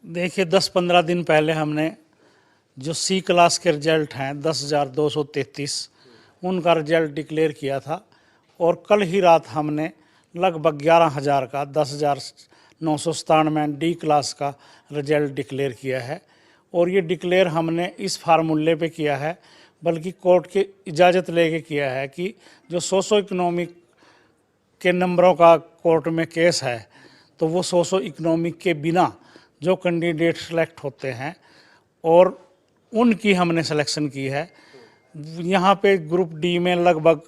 देखिए 10-15 दिन पहले हमने जो सी क्लास के रिजल्ट हैं 10,233 उनका रिजल्ट डिक्लेयर किया था और कल ही रात हमने लगभग 11,000 का 10,997 डी क्लास का रिजल्ट डिक्लेयर किया है। और ये डिक्लेयर हमने इस फार्मूले पे किया है, बल्कि कोर्ट की इजाज़त लेके किया है कि जो सोशो इकोनॉमिक के नंबरों का कोर्ट में केस है, तो वो सोशो इकोनॉमिक के बिना जो कैंडिडेट सेलेक्ट होते हैं और उनकी हमने सिलेक्शन की है। यहाँ पे ग्रुप डी में लगभग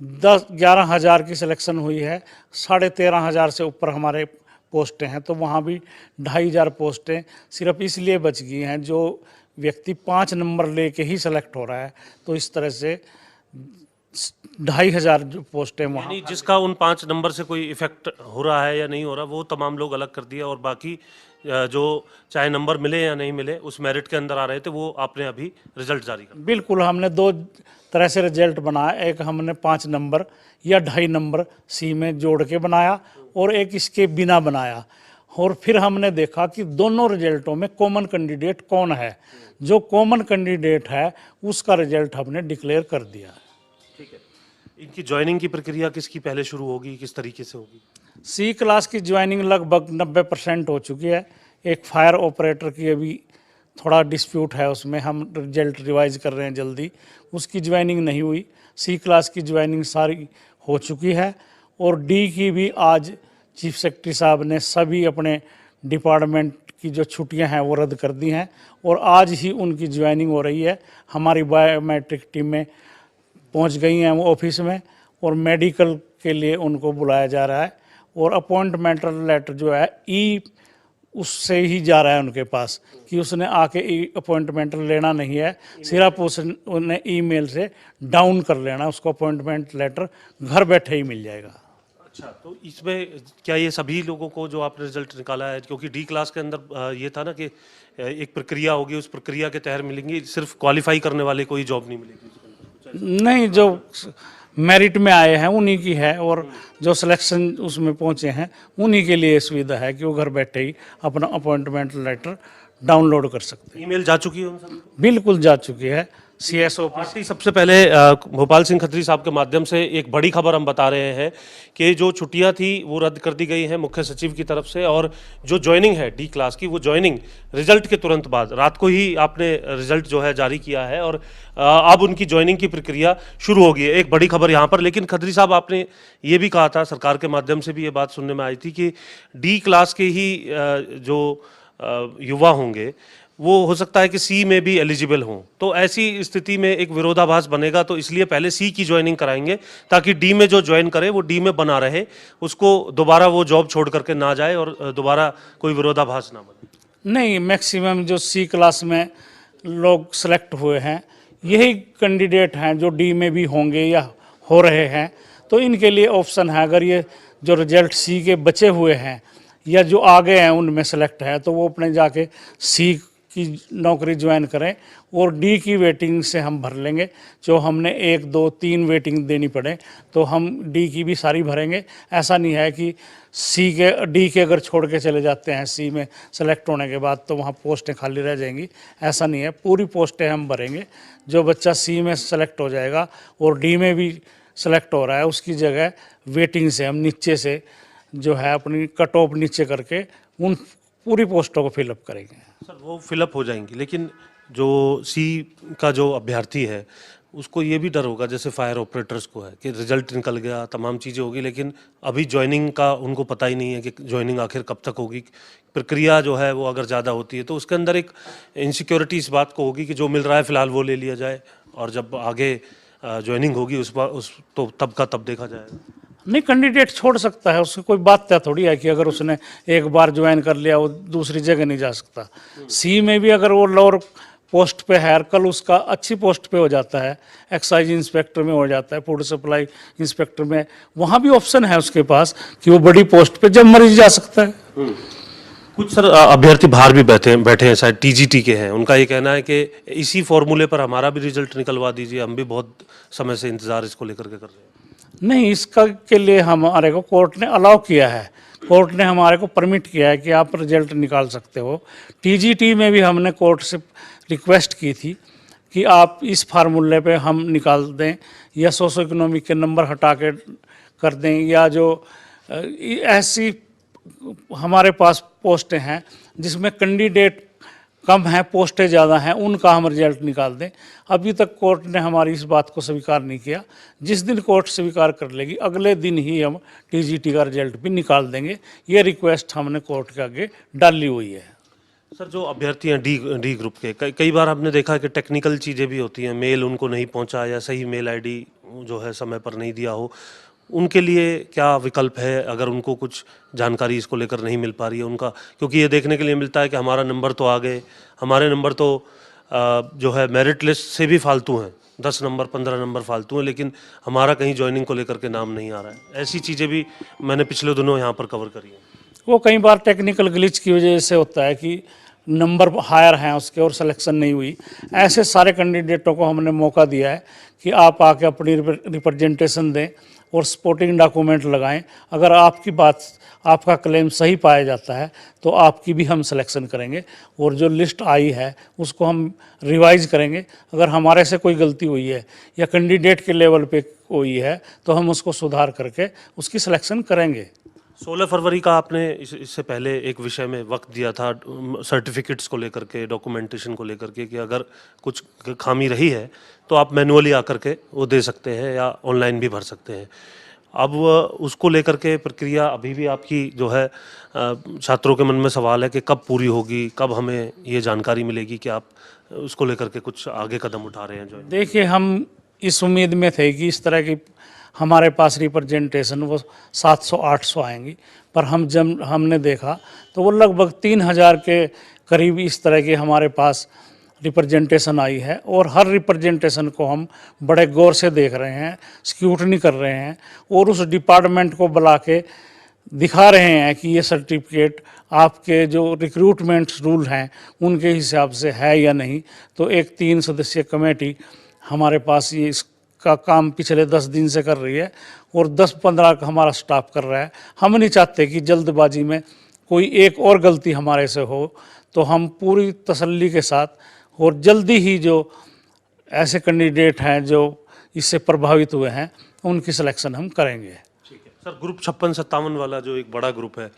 11,000 की सिलेक्शन हुई है, 13,500 से ऊपर हमारे पोस्टें हैं, तो वहाँ भी 2,500 पोस्टें सिर्फ इसलिए बच गई हैं जो व्यक्ति 5 नंबर लेके ही सेलेक्ट हो रहा है। तो इस तरह से 2,500 जो पोस्टें वहाँ, जिसका उन 5 नंबर से कोई इफेक्ट हो रहा है या नहीं हो रहा, वो तमाम लोग अलग कर दिया और बाकी जो चाहे नंबर मिले या नहीं मिले उस मेरिट के अंदर आ रहे थे, वो आपने अभी रिजल्ट जारी कर। बिल्कुल, हमने 2 तरह से रिजल्ट बनाया। एक हमने 5 नंबर या 2.5 नंबर सी में जोड़ के बनाया और एक इसके बिना बनाया। और फिर हमने देखा कि दोनों रिजल्टों में कॉमन कैंडिडेट कौन है। जो कॉमन कैंडिडेट है उसका रिजल्ट हमने डिक्लेयर कर दिया। ठीक है, इनकी ज्वाइनिंग की प्रक्रिया किसकी पहले शुरू होगी, किस तरीके से होगी? सी क्लास की ज्वाइनिंग लगभग 90% हो चुकी है। एक फायर ऑपरेटर की अभी थोड़ा डिस्प्यूट है, उसमें हम रिजल्ट रिवाइज कर रहे हैं जल्दी, उसकी ज्वाइनिंग नहीं हुई। सी क्लास की ज्वाइनिंग सारी हो चुकी है और डी की भी आज चीफ सेक्रेटरी साहब ने सभी अपने डिपार्टमेंट की जो छुट्टियां हैं वो रद्द कर दी हैं और आज ही उनकी ज्वाइनिंग हो रही है। हमारी बायोमेट्रिक टीम में पहुंच गई हैं वो ऑफिस में और मेडिकल के लिए उनको बुलाया जा रहा है और अपॉइंटमेंट लेटर जो है उससे ही जा रहा है उनके पास कि उसने आके अपॉइंटमेंट लेना नहीं है, सिर्फ उसने ईमेल से डाउन कर लेना, उसको अपॉइंटमेंट लेटर घर बैठे ही मिल जाएगा। अच्छा, तो इसमें क्या ये सभी लोगों को जो आपने रिजल्ट निकाला है, क्योंकि डी क्लास के अंदर ये था ना कि एक प्रक्रिया होगी, उस प्रक्रिया के तहत मिलेंगी, सिर्फ क्वालिफाई करने वाले कोई जॉब नहीं मिलेगी? नहीं, जो मेरिट में आए हैं उन्हीं की है और जो सिलेक्शन उसमें पहुंचे हैं उन्हीं के लिए सुविधा है कि वो घर बैठे ही अपना अपॉइंटमेंट लेटर डाउनलोड कर सकते हैं। ईमेल जा चुकी है उन सभी को? बिल्कुल जा चुकी है। CSO पार्टी सबसे पहले भोपाल सिंह खत्री साहब के माध्यम से एक बड़ी खबर हम बता रहे हैं कि जो छुट्टियां थी वो रद्द कर दी गई हैं मुख्य सचिव की तरफ से, और जो ज्वाइनिंग है डी क्लास की, वो ज्वाइनिंग रिजल्ट के तुरंत बाद रात को ही आपने रिजल्ट जो है जारी किया है और अब उनकी ज्वाइनिंग की प्रक्रिया शुरू होगी। एक बड़ी खबर यहाँ पर। लेकिन खत्री साहब, आपने ये भी कहा था, सरकार के माध्यम से भी ये बात सुनने में आई थी कि डी क्लास के ही जो युवा होंगे वो हो सकता है कि सी में भी एलिजिबल हों, तो ऐसी स्थिति में एक विरोधाभास बनेगा, तो इसलिए पहले सी की ज्वाइनिंग कराएंगे ताकि डी में जो ज्वाइन करे वो डी में बना रहे, उसको दोबारा वो जॉब छोड़ करके ना जाए और दोबारा कोई विरोधाभास ना बने। नहीं, मैक्सिमम जो सी क्लास में लोग सेलेक्ट हुए हैं यही कैंडिडेट हैं जो डी में भी होंगे या हो रहे हैं, तो इनके लिए ऑप्शन है। अगर ये जो रिजल्ट सी के बचे हुए हैं या जो आगे हैं उनमें सेलेक्ट है तो वो अपने जाके सी की नौकरी ज्वाइन करें और डी की वेटिंग से हम भर लेंगे। जो हमने 1, 2, 3 वेटिंग देनी पड़े तो हम डी की भी सारी भरेंगे। ऐसा नहीं है कि डी के अगर छोड़ के चले जाते हैं सी में सेलेक्ट होने के बाद तो वहाँ पोस्टें खाली रह जाएंगी, ऐसा नहीं है। पूरी पोस्टें हम भरेंगे। जो बच्चा सी में सेलेक्ट हो जाएगा और डी में भी सेलेक्ट हो रहा है उसकी जगह वेटिंग से हम नीचे से जो है अपनी कट ऑफ नीचे करके उन पूरी पोस्टों को फिलअप करेंगे। सर, वो फिलअप हो जाएंगी, लेकिन जो सी का जो अभ्यर्थी है उसको ये भी डर होगा, जैसे फायर ऑपरेटर्स को है, कि रिजल्ट निकल गया, तमाम चीज़ें होगी, लेकिन अभी ज्वाइनिंग का उनको पता ही नहीं है कि ज्वाइनिंग आखिर कब तक होगी। प्रक्रिया जो है वो अगर ज़्यादा होती है तो उसके अंदर एक इनसिक्योरिटी इस बात को होगी कि जो मिल रहा है फ़िलहाल वो ले लिया जाए और जब आगे ज्वाइनिंग होगी उस तो तब का तब देखा जाएगा। नहीं, कैंडिडेट छोड़ सकता है, उसकी कोई बात तय थोड़ी है कि अगर उसने एक बार ज्वाइन कर लिया वो दूसरी जगह नहीं जा सकता। सी में भी अगर वो लोअर पोस्ट पे है, कल उसका अच्छी पोस्ट पे हो जाता है, एक्साइज इंस्पेक्टर में हो जाता है, फूड सप्लाई इंस्पेक्टर में, वहाँ भी ऑप्शन है उसके पास कि वो बड़ी पोस्ट पे जब मर्जी जा सकता है। कुछ सर अभ्यर्थी बाहर भी बैठे हैं, शायद टीजीटी के हैं, उनका ये कहना है कि इसी फॉर्मूले पर हमारा भी रिजल्ट निकलवा दीजिए, हम भी बहुत समय से इंतजार इसको लेकर के कर रहे हैं। नहीं, इसका के लिए हमारे को कोर्ट ने अलाउ किया है, कोर्ट ने हमारे को परमिट किया है कि आप रिजल्ट निकाल सकते हो। टीजीटी में भी हमने कोर्ट से रिक्वेस्ट की थी कि आप इस फार्मूले पे हम निकाल दें या सोशो इकोनॉमिक के नंबर हटा के कर दें, या जो ऐसी हमारे पास पोस्टें हैं जिसमें कैंडिडेट कम है, पोस्टें ज़्यादा हैं, उनका हम रिजल्ट निकाल दें। अभी तक कोर्ट ने हमारी इस बात को स्वीकार नहीं किया। जिस दिन कोर्ट स्वीकार कर लेगी अगले दिन ही हम टीजीटी का रिजल्ट भी निकाल देंगे। ये रिक्वेस्ट हमने कोर्ट के आगे डाली हुई है। सर, जो अभ्यर्थी हैं डी ग्रुप के, कई बार हमने देखा कि टेक्निकल चीज़ें भी होती हैं, मेल उनको नहीं पहुंचा या सही मेल आईडी जो है समय पर नहीं दिया हो, उनके लिए क्या विकल्प है अगर उनको कुछ जानकारी इसको लेकर नहीं मिल पा रही है उनका? क्योंकि ये देखने के लिए मिलता है कि हमारा नंबर तो आ गए, हमारे नंबर तो जो है मेरिट लिस्ट से भी फालतू हैं, 10 नंबर 15 नंबर फालतू हैं, लेकिन हमारा कहीं ज्वाइनिंग को लेकर के नाम नहीं आ रहा है। ऐसी चीज़ें भी मैंने पिछले दिनों यहाँ पर कवर करी हैं। वो कई बार टेक्निकल ग्लिच की वजह से होता है कि नंबर हायर हैं उसके और सिलेक्शन नहीं हुई। ऐसे सारे कैंडिडेटों को हमने मौका दिया है कि आप आके अपनी रिप्रेजेंटेशन दें और सपोर्टिंग डॉक्यूमेंट लगाएं। अगर आपकी बात, आपका क्लेम सही पाया जाता है तो आपकी भी हम सिलेक्शन करेंगे और जो लिस्ट आई है उसको हम रिवाइज करेंगे। अगर हमारे से कोई गलती हुई है या कैंडिडेट के लेवल पे हुई है तो हम उसको सुधार करके उसकी सिलेक्शन करेंगे। 16 फरवरी का आपने इससे पहले एक विषय में वक्त दिया था सर्टिफिकेट्स को लेकर के, डॉक्यूमेंटेशन को लेकर के, कि अगर कुछ खामी रही है तो आप मैनुअली आकर के वो दे सकते हैं या ऑनलाइन भी भर सकते हैं। अब उसको लेकर के प्रक्रिया अभी भी आपकी जो है, छात्रों के मन में सवाल है कि कब पूरी होगी, कब हमें ये जानकारी मिलेगी कि आप उसको लेकर के कुछ आगे कदम उठा रहे हैं? जो देखिए, हम इस उम्मीद में थे कि इस तरह की हमारे पास रिप्रेजेंटेशन वो 700-800 आएंगी, पर जब हमने देखा तो वो लगभग 3000 के करीब इस तरह के हमारे पास रिप्रेजेंटेशन आई है। और हर रिप्रेजेंटेशन को हम बड़े गौर से देख रहे हैं, स्क्रूटनी कर रहे हैं और उस डिपार्टमेंट को बुला के दिखा रहे हैं कि ये सर्टिफिकेट आपके जो रिक्रूटमेंट रूल हैं उनके हिसाब से है या नहीं। तो एक 3 सदस्यीय कमेटी हमारे पास ये इसका काम पिछले 10 दिन से कर रही है और 10-15 का हमारा स्टाफ कर रहा है। हम नहीं चाहते कि जल्दबाजी में कोई एक और गलती हमारे से हो, तो हम पूरी तसल्ली के साथ और जल्दी ही जो ऐसे कैंडिडेट हैं जो इससे प्रभावित हुए हैं उनकी सिलेक्शन हम करेंगे। ठीक है सर, ग्रुप 56-57 वाला जो एक बड़ा ग्रुप है,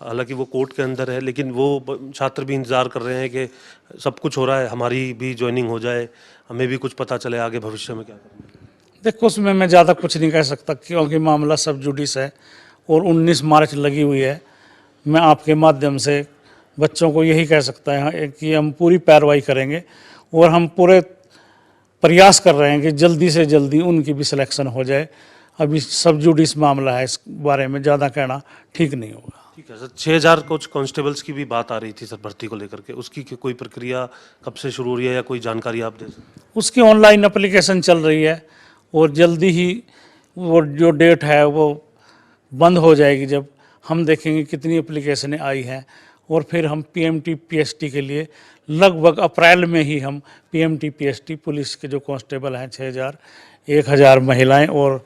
हालांकि वो कोर्ट के अंदर है, लेकिन वो छात्र भी इंतज़ार कर रहे हैं कि सब कुछ हो रहा है, हमारी भी ज्वाइनिंग हो जाए, हमें भी कुछ पता चले आगे भविष्य में क्या करेंगे। देखो, उसमें मैं ज़्यादा कुछ नहीं कह सकता क्योंकि मामला सब जुडिस है और 19 मार्च लगी हुई है। मैं आपके माध्यम से बच्चों को यही कह सकता है कि हम पूरी पैरवाई करेंगे और हम पूरे प्रयास कर रहे हैं कि जल्दी से जल्दी उनकी भी सिलेक्शन हो जाए। अभी सब जुडिस मामला है, इस बारे में ज़्यादा कहना ठीक नहीं होगा। ठीक है सर, 6000 कुछ कांस्टेबल्स की भी बात आ रही थी सर भर्ती को लेकर के, उसकी कोई प्रक्रिया कब से शुरू हो रही है या कोई जानकारी आप दे सकते हैं? उसकी ऑनलाइन एप्लीकेशन चल रही है और जल्दी ही वो जो डेट है वो बंद हो जाएगी जब हम देखेंगे कितनी एप्लीकेशनें आई हैं। और फिर हम पीएमटी पीएसटी के लिए लगभग अप्रैल में ही हम पीएमटी पीएसटी पुलिस के जो कांस्टेबल हैं 6000, 1000 महिलाएं और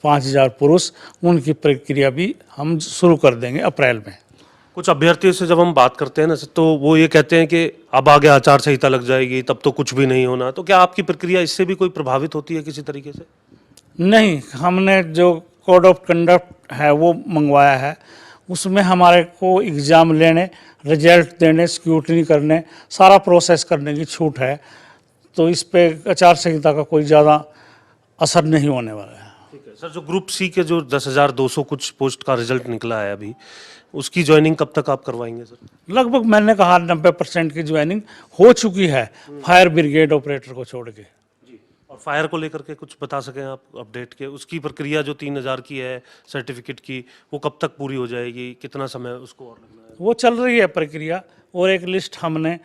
5000 पुरुष, उनकी प्रक्रिया भी हम शुरू कर देंगे अप्रैल में। कुछ अभ्यर्थियों से जब हम बात करते हैं ना सर, तो वो ये कहते हैं कि अब आगे आचार संहिता लग जाएगी, तब तो कुछ भी नहीं होना। तो क्या आपकी प्रक्रिया इससे भी कोई प्रभावित होती है किसी तरीके से? नहीं, हमने जो कोड ऑफ कंडक्ट है वो मंगवाया है, उसमें हमारे को एग्ज़ाम लेने, रिजल्ट देने, स्क्रूटनी करने, सारा प्रोसेस करने की छूट है। तो इस पे आचार संहिता का कोई ज़्यादा असर नहीं होने वाला है। ठीक है सर, जो ग्रुप सी के जो 10,200 कुछ पोस्ट का रिजल्ट निकला है अभी, उसकी ज्वाइनिंग कब तक आप करवाएंगे सर? लगभग मैंने कहा 90% की ज्वाइनिंग हो चुकी है, फायर ब्रिगेड ऑपरेटर को छोड़ के। जी, और फायर को लेकर के कुछ बता सकें आप अपडेट के, उसकी प्रक्रिया जो 3000 की है सर्टिफिकेट की, वो कब तक पूरी हो जाएगी, कितना समय उसको और लगना है? वो चल रही है प्रक्रिया और एक लिस्ट हमने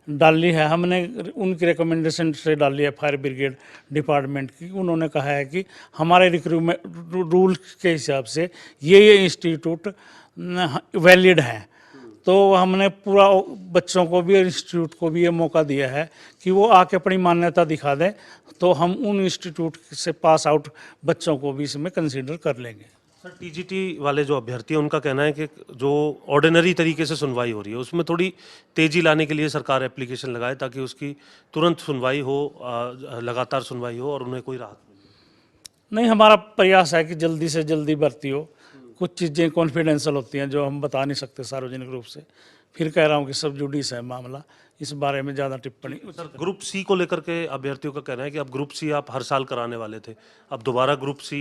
डाली है, हमने उनकी रिकमेंडेशन से डाली है फायर ब्रिगेड डिपार्टमेंट की। उन्होंने कहा है कि हमारे रिक्रूटमेंट रूल के हिसाब से ये इंस्टीट्यूट वैलिड हैं, तो हमने पूरा बच्चों को भी और इंस्टीट्यूट को भी ये मौका दिया है कि वो आके अपनी मान्यता दिखा दें, तो हम उन इंस्टीट्यूट से पास आउट बच्चों को भी इसमें कंसीडर कर लेंगे। सर टीजीटी वाले जो अभ्यर्थी हैं उनका कहना है कि जो ऑर्डिनरी तरीके से सुनवाई हो रही है उसमें थोड़ी तेजी लाने के लिए सरकार एप्लीकेशन लगाए ताकि उसकी तुरंत सुनवाई हो, लगातार सुनवाई हो और उन्हें कोई राहत मिले। नहीं, हमारा प्रयास है कि जल्दी से जल्दी भर्ती हो। कुछ चीज़ें कॉन्फिडेंशियल होती हैं जो हम बता नहीं सकते सार्वजनिक रूप से। फिर कह रहा हूँ कि सब जुडिस है मामला, इस बारे में ज़्यादा टिप्पणी। सर ग्रुप सी को लेकर के अभ्यर्थियों का कहना है कि अब ग्रुप सी आप हर साल कराने वाले थे, अब दोबारा ग्रुप सी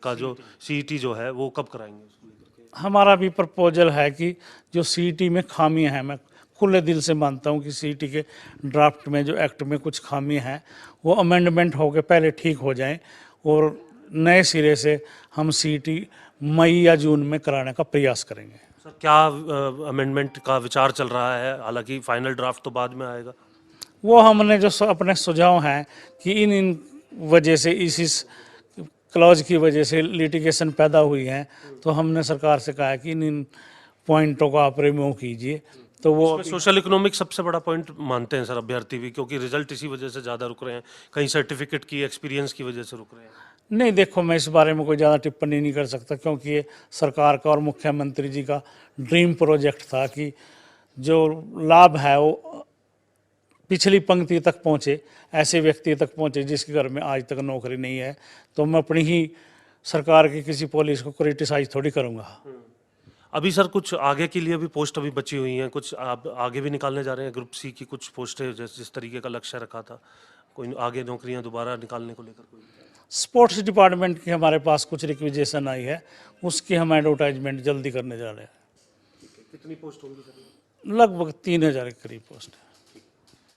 का जो सीईटी जो है वो कब कराएंगे उसको लेकर के? हमारा भी प्रपोजल है कि जो सीईटी में खामियां हैं, मैं खुले दिल से मानता हूं कि सीईटी के ड्राफ्ट में जो एक्ट में कुछ खामियां हैं वो अमेंडमेंट होकर पहले ठीक हो जाएं और नए सिरे से हम सीईटी मई या जून में कराने का प्रयास करेंगे। सर क्या अमेंडमेंट का विचार चल रहा है? हालांकि फाइनल ड्राफ्ट तो बाद में आएगा। वो हमने जो अपने सुझाव हैं कि इन वजह से इस क्लॉज की वजह से लिटिगेशन पैदा हुई है, तो हमने सरकार से कहा है कि इन पॉइंटों को आप रिमूव कीजिए। तो वो सोशल इकोनॉमिक सबसे बड़ा पॉइंट मानते हैं सर अभ्यर्थी भी, क्योंकि रिजल्ट इसी वजह से ज़्यादा रुक रहे हैं, कहीं सर्टिफिकेट की एक्सपीरियंस की वजह से रुक रहे हैं। नहीं, देखो मैं इस बारे में कोई ज़्यादा टिप्पणी नहीं कर सकता, क्योंकि ये सरकार का और मुख्यमंत्री जी का ड्रीम प्रोजेक्ट था कि जो लाभ है वो पिछली पंक्ति तक पहुँचे, ऐसे व्यक्ति तक पहुँचे जिसके घर में आज तक नौकरी नहीं है। तो मैं अपनी ही सरकार की किसी पॉलिसी को क्रिटिसाइज थोड़ी करूँगा। अभी सर कुछ आगे के लिए भी पोस्ट अभी बची हुई हैं, कुछ आप आगे भी निकालने जा रहे हैं ग्रुप सी की कुछ पोस्टें जिस तरीके का लक्ष्य रखा था, कोई आगे नौकरियां दोबारा निकालने को लेकर कोई? स्पोर्ट्स डिपार्टमेंट की हमारे पास कुछ रिक्विजेशन आई है, उसकी हम एडवर्टाइजमेंट जल्दी करने जा रहे हैं। कितनी पोस्ट होंगी सर? लगभग 3000 के करीब पोस्ट है।